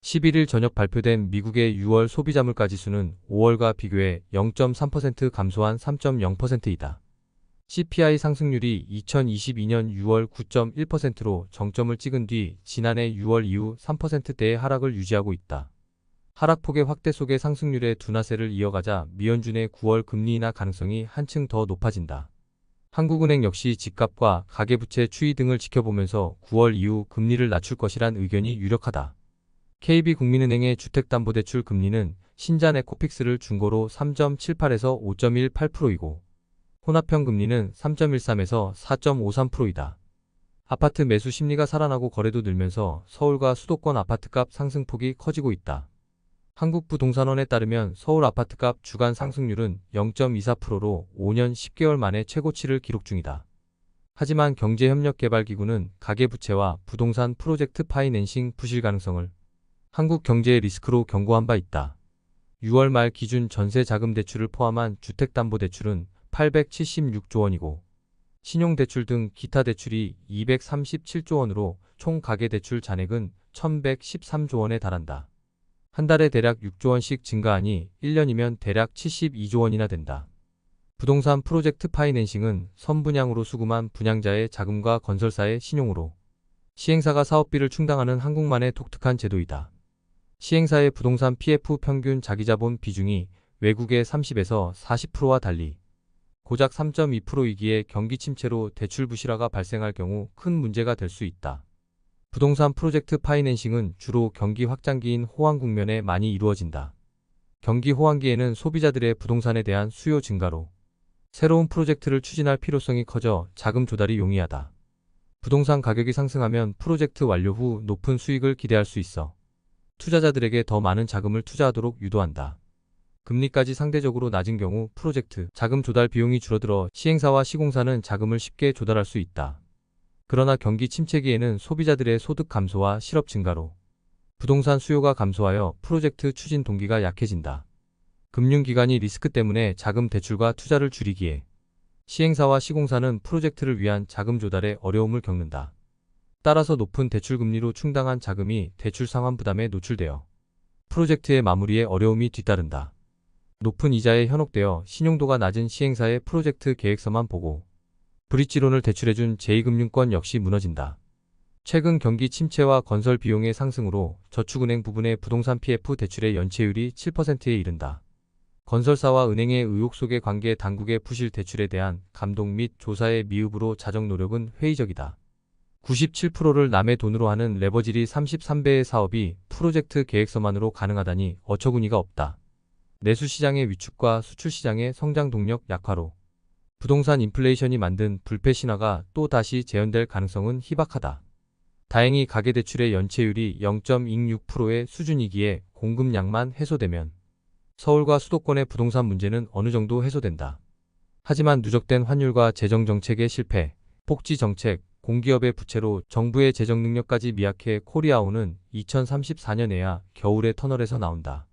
11일 저녁 발표된 미국의 6월 소비자 물가지수는 5월과 비교해 0.3% 감소한 3.0%이다. CPI 상승률이 2022년 6월 9.1%로 정점을 찍은 뒤 지난해 6월 이후 3%대의 하락을 유지하고 있다. 하락폭의 확대 속에 상승률의 둔화세를 이어가자 미연준의 9월 금리 인하 가능성이 한층 더 높아진다. 한국은행 역시 집값과 가계부채 추이 등을 지켜보면서 9월 이후 금리를 낮출 것이란 의견이 유력하다. KB국민은행의 주택담보대출 금리는 신잔 에코픽스를 중고로 3.78에서 5.18%이고 혼합형 금리는 3.13에서 4.53%이다. 아파트 매수 심리가 살아나고 거래도 늘면서 서울과 수도권 아파트값 상승폭이 커지고 있다. 한국부동산원에 따르면 서울 아파트값 주간 상승률은 0.24%로 5년 10개월 만에 최고치를 기록 중이다. 하지만 경제협력개발기구는 가계부채와 부동산 프로젝트 파이낸싱 부실 가능성을 한국 경제의 리스크로 경고한 바 있다. 6월 말 기준 전세자금 대출을 포함한 주택담보대출은 876조 원이고 신용대출 등 기타 대출이 237조 원으로 총 가계대출 잔액은 1113조 원에 달한다. 한 달에 대략 6조 원씩 증가하니 1년이면 대략 72조 원이나 된다. 부동산 프로젝트 파이낸싱은 선분양으로 수금한 분양자의 자금과 건설사의 신용으로 시행사가 사업비를 충당하는 한국만의 독특한 제도이다. 시행사의 부동산 PF 평균 자기자본 비중이 외국의 30에서 40%와 달리 고작 3.2%이기에 경기 침체로 대출 부실화가 발생할 경우 큰 문제가 될 수 있다. 부동산 프로젝트 파이낸싱은 주로 경기 확장기인 호황 국면에 많이 이루어진다. 경기 호황기에는 소비자들의 부동산에 대한 수요 증가로 새로운 프로젝트를 추진할 필요성이 커져 자금 조달이 용이하다. 부동산 가격이 상승하면 프로젝트 완료 후 높은 수익을 기대할 수 있어 투자자들에게 더 많은 자금을 투자하도록 유도한다. 금리까지 상대적으로 낮은 경우 프로젝트 자금 조달 비용이 줄어들어 시행사와 시공사는 자금을 쉽게 조달할 수 있다. 그러나 경기 침체기에는 소비자들의 소득 감소와 실업 증가로 부동산 수요가 감소하여 프로젝트 추진 동기가 약해진다. 금융기관이 리스크 때문에 자금 대출과 투자를 줄이기에 시행사와 시공사는 프로젝트를 위한 자금 조달에 어려움을 겪는다. 따라서 높은 대출금리로 충당한 자금이 대출 상환 부담에 노출되어 프로젝트의 마무리에 어려움이 뒤따른다. 높은 이자에 현혹되어 신용도가 낮은 시행사의 프로젝트 계획서만 보고 브릿지론을 대출해준 제2금융권 역시 무너진다. 최근 경기 침체와 건설 비용의 상승으로 저축은행 부분의 부동산 PF 대출의 연체율이 7%에 이른다. 건설사와 은행의 의혹 속의 관계 당국의 부실 대출에 대한 감독 및 조사의 미흡으로 자정 노력은 회의적이다. 97%를 남의 돈으로 하는 레버질이 33배의 사업이 프로젝트 계획서만으로 가능하다니 어처구니가 없다. 내수시장의 위축과 수출시장의 성장 동력 약화로 부동산 인플레이션이 만든 불패 신화가 또 다시 재현될 가능성은 희박하다. 다행히 가계대출의 연체율이 0.26%의 수준이기에 공급량만 해소되면 서울과 수도권의 부동산 문제는 어느 정도 해소된다. 하지만 누적된 환율과 재정정책의 실패, 복지정책, 공기업의 부채로 정부의 재정 능력까지 미약해 코리아오는 2034년에야 겨울의 터널에서 나온다.